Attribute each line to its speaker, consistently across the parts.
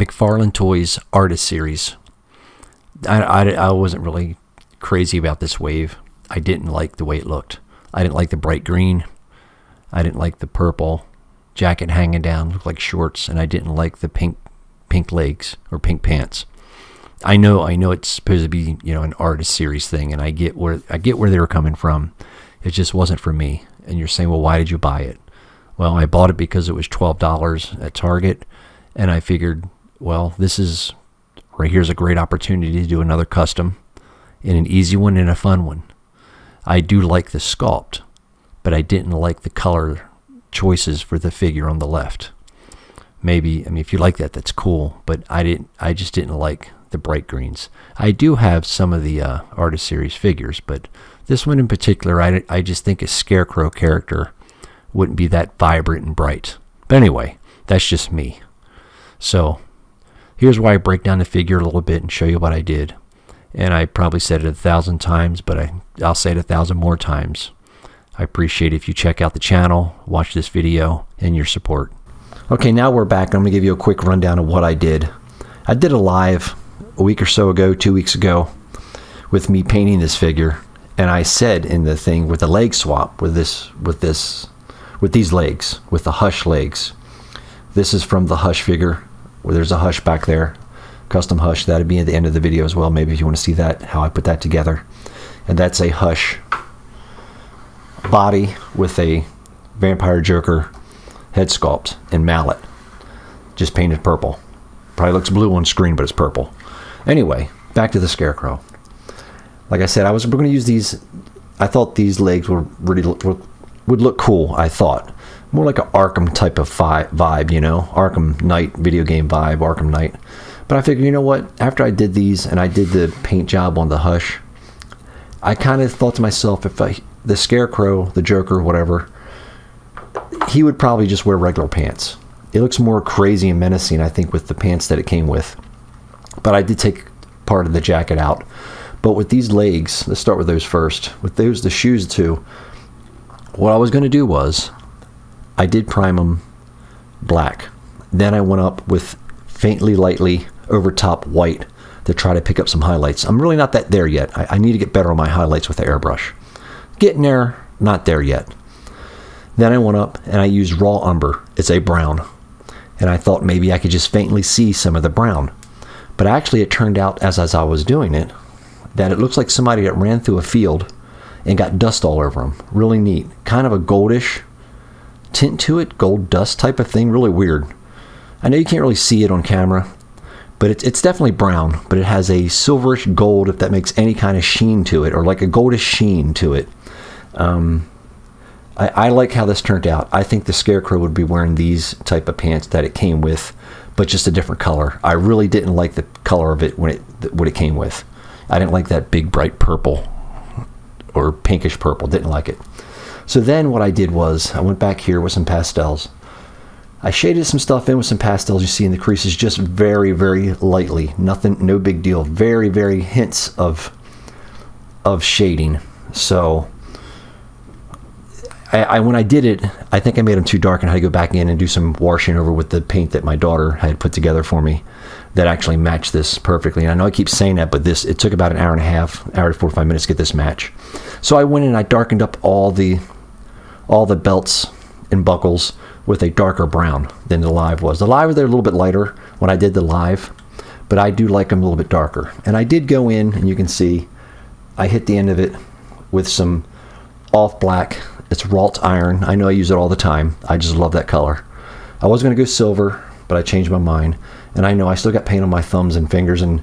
Speaker 1: McFarlane Toys Artist Series. I wasn't really crazy about this wave. I didn't like the way it looked. I didn't like the bright green. I didn't like the purple jacket hanging down, looked like shorts, and I didn't like the pink legs or pink pants. I know it's supposed to be, an artist series thing, and I get where they were coming from. It just wasn't for me. And you're saying, well, why did you buy it? Well, I bought it because it was $12 at Target, and I figured, well, here's a great opportunity to do another custom, and an easy one and a fun one. I do like the sculpt, but I didn't like the color choices for the figure on the left. Maybe, if you like that, that's cool, but I just didn't like the bright greens. I do have some of the Artist Series figures, but this one in particular, I just think a Scarecrow character wouldn't be that vibrant and bright. But anyway, that's just me. So here's why I break down the figure a little bit and show you what I did. And I probably said it 1,000 times, but I'll say it 1,000 more times. I appreciate if you check out the channel, watch this video, and your support. Okay, now we're back. I'm going to give you a quick rundown of what I did. I did a live a week or so ago, 2 weeks ago, with me painting this figure. And I said in the thing with the leg swap with these legs, with the Hush legs. This is from the Hush figure, where there's a Hush back there, custom Hush. That'd be at the end of the video as well. Maybe if you want to see that, how I put that together. And that's a Hush body with a Vampire Joker head sculpt and mallet, just painted purple. Probably looks blue on screen, but it's purple. Anyway, back to the Scarecrow. Like I said, we're going to use these. I thought these legs would look cool. I thought more like an Arkham type of vibe, Arkham Knight video game vibe, Arkham Knight. But I figured, you know what? After I did these and I did the paint job on the Hush, I kind of thought to myself, the Scarecrow, the Joker, whatever, he would probably just wear regular pants. It looks more crazy and menacing, I think, with the pants that it came with. But I did take part of the jacket out. But with these legs, let's start with those first. With the shoes too, what I was going to do was, I did prime them black. Then I went up with faintly, lightly over top white to try to pick up some highlights. I'm really not there yet. I need to get better on my highlights with the airbrush. Getting there, not there yet. Then I went up and I used raw umber. It's a brown. And I thought maybe I could just faintly see some of the brown. But actually it turned out as I was doing it, that it looks like somebody that ran through a field and got dust all over them. Really neat. Kind of a goldish tint to it, gold dust type of thing. Really weird. I know you can't really see it on camera, but it's definitely brown, but it has a silverish gold, if that makes any kind of sheen to it, or like a goldish sheen to it. I like how this turned out. I think the Scarecrow would be wearing these type of pants that it came with, but just a different color. I really didn't like the color of it what it came with. I didn't like that big bright purple or pinkish purple. Didn't like it. So then what I did was I went back here with some pastels. I shaded some stuff in with some pastels you see in the creases, just very, very lightly. Nothing, no big deal. Very, very hints of shading. So when I did it, I think I made them too dark and had to go back in and do some washing over with the paint that my daughter had put together for me that actually matched this perfectly. And I know I keep saying that, but it took about an hour and a half, hour to 45 minutes to get this match. So I went in and I darkened up all the belts and buckles with a darker brown than the live was. The live, they're a little bit lighter when I did the live, but I do like them a little bit darker. And I did go in, and you can see I hit the end of it with some off black. It's wrought iron. I know I use it all the time. I just love that color. I was going to go silver, but I changed my mind. And I know I still got paint on my thumbs and fingers, and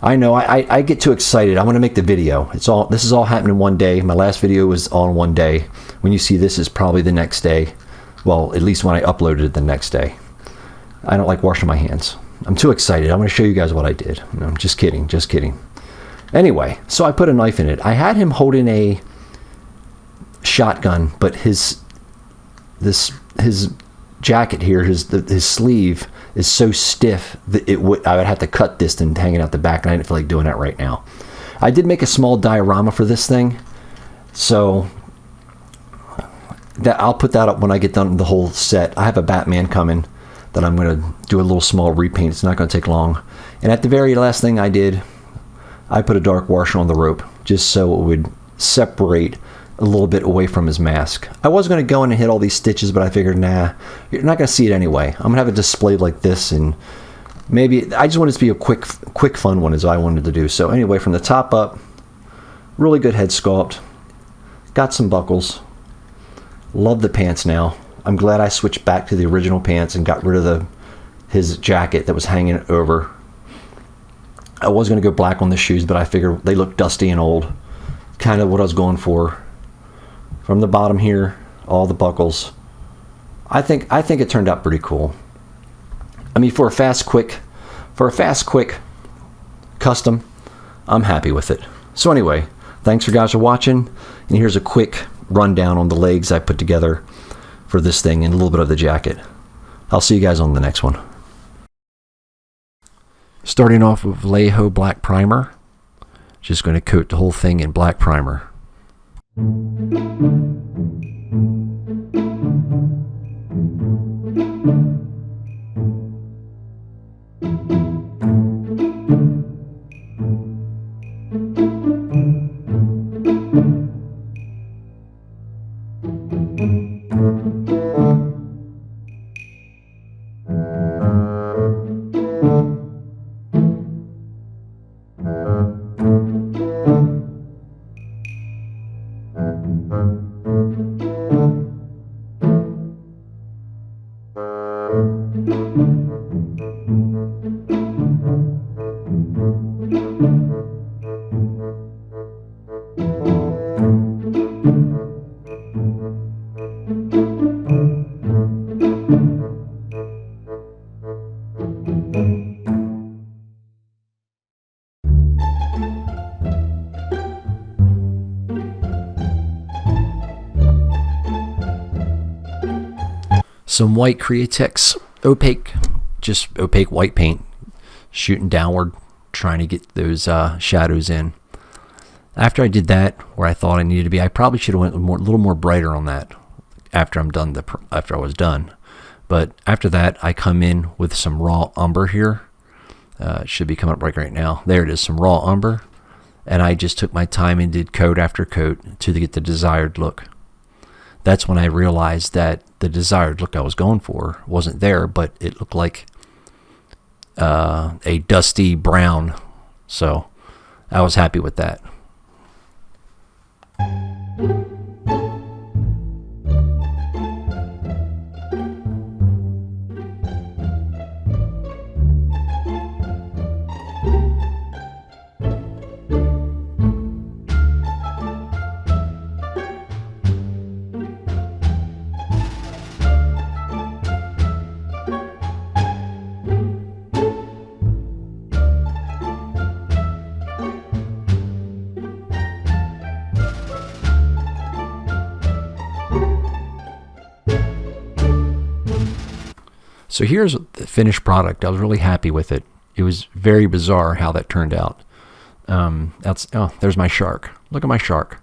Speaker 1: I know I get too excited. I want to make the video. This is all happening one day. My last video was all in one day. When you see this is probably the next day. Well, at least when I uploaded it the next day. I don't like washing my hands. I'm too excited. I'm going to show you guys what I did. No, I'm just kidding. Just kidding. Anyway, so I put a knife in it. I had him holding a shotgun, but his jacket here, his sleeve is so stiff that I would have to cut this and hang it out the back, and I didn't feel like doing that right now. I did make a small diorama for this thing, so that I'll put that up when I get done with the whole set. I have a Batman coming that I'm going to do a little small repaint. It's not going to take long. And at the very last thing I did, I put a dark wash on the rope just so it would separate a little bit away from his mask. I was going to go in and hit all these stitches, but I figured, nah, you're not going to see it anyway. I'm going to have it displayed like this, and maybe I just wanted it to be a quick fun one, as I wanted to do. So anyway, from the top up, really good head sculpt. Got some buckles. Love the pants now. I'm glad I switched back to the original pants and got rid of his jacket that was hanging over. I was going to go black on the shoes, but I figured they look dusty and old. Kind of what I was going for. From the bottom here, all the buckles. I think it turned out pretty cool. I mean, for a fast, quick custom, I'm happy with it. So anyway, thanks for guys for watching, and here's a quick rundown on the legs I put together for this thing and a little bit of the jacket. I'll see you guys on the next one. Starting off with Vallejo black primer. Just going to coat the whole thing in black primer. Some white Createx opaque, just opaque white paint, shooting downward, trying to get those shadows in. After I did that, where I thought I needed to be, I probably should have went a little more brighter on that after I was done. But after that, I come in with some raw umber here. It should be coming up right now. There it is, some raw umber, and I just took my time and did coat after coat to get the desired look. That's when I realized that the desired look I was going for wasn't there, but it looked like a dusty brown. So I was happy with that. So here's the finished product. I was really happy with it. It was very bizarre how that turned out. There's my shark. Look at my shark.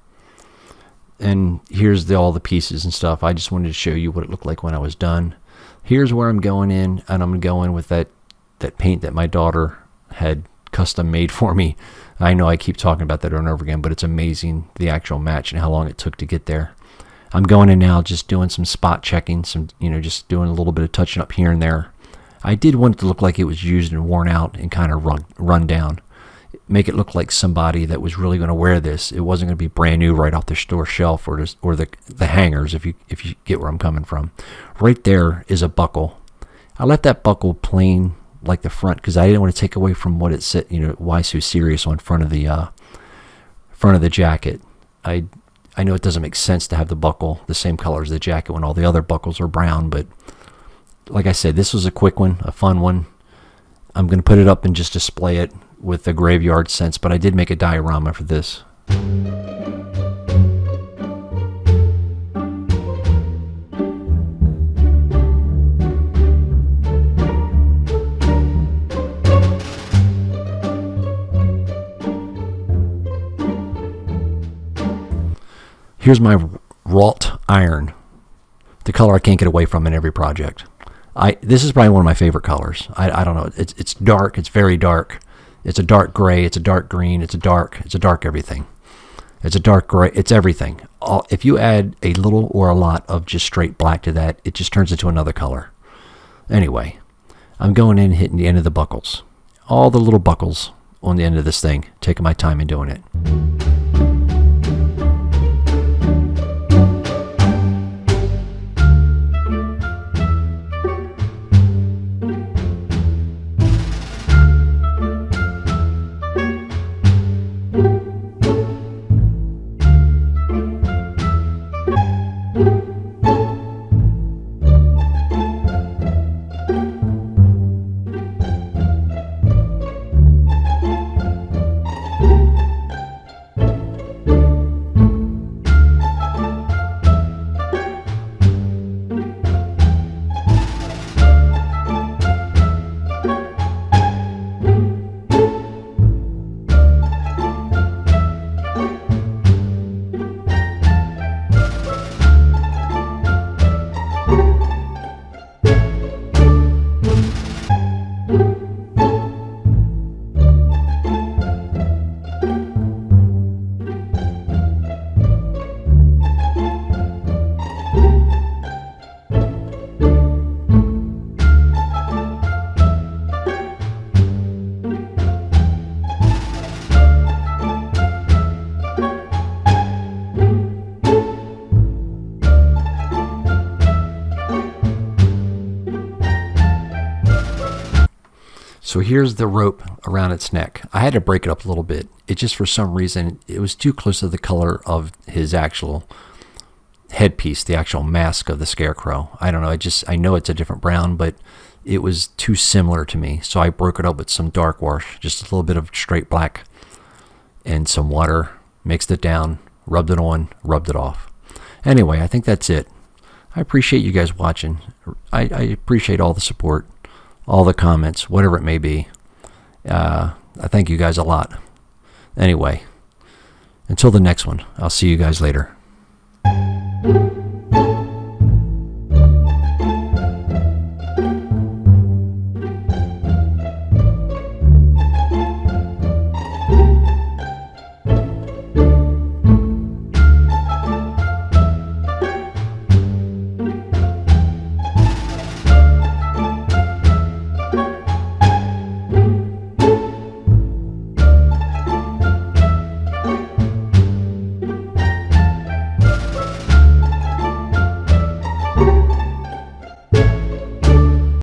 Speaker 1: And here's all the pieces and stuff. I just wanted to show you what it looked like when I was done. Here's where I'm going in, and I'm going with that paint that my daughter had custom made for me. I know I keep talking about that over and over again, but it's amazing the actual match and how long it took to get there. I'm going in now, just doing some spot checking, just doing a little bit of touching up here and there. I did want it to look like it was used and worn out and kind of run down. Make it look like somebody that was really going to wear this. It wasn't going to be brand new right off the store shelf or the hangers, if you get where I'm coming from. Right there is a buckle. I left that buckle plain like the front because I didn't want to take away from what it said. Why so serious on front of the jacket. I know it doesn't make sense to have the buckle the same color as the jacket when all the other buckles are brown, but like I said, this was a quick one, a fun one. I'm going to put it up and just display it with a graveyard sense, but I did make a diorama for this. Here's my wrought iron, the color I can't get away from in every project. This is probably one of my favorite colors. I don't know. It's dark. It's very dark. It's a dark gray. It's a dark green. It's a dark everything. It's a dark gray. It's everything. If you add a little or a lot of just straight black to that, it just turns into another color. Anyway, I'm going in, hitting the end of the buckles. All the little buckles on the end of this thing. Taking my time and doing it. So here's the rope around its neck. I had to break it up a little bit. It just, for some reason, it was too close to the color of his actual headpiece, the actual mask of the Scarecrow. I don't know. I know it's a different brown, but it was too similar to me. So I broke it up with some dark wash, just a little bit of straight black and some water, mixed it down, rubbed it on, rubbed it off. Anyway, I think that's it. I appreciate you guys watching. I appreciate all the support, all the comments, whatever it may be. I thank you guys a lot. Anyway, until the next one, I'll see you guys later.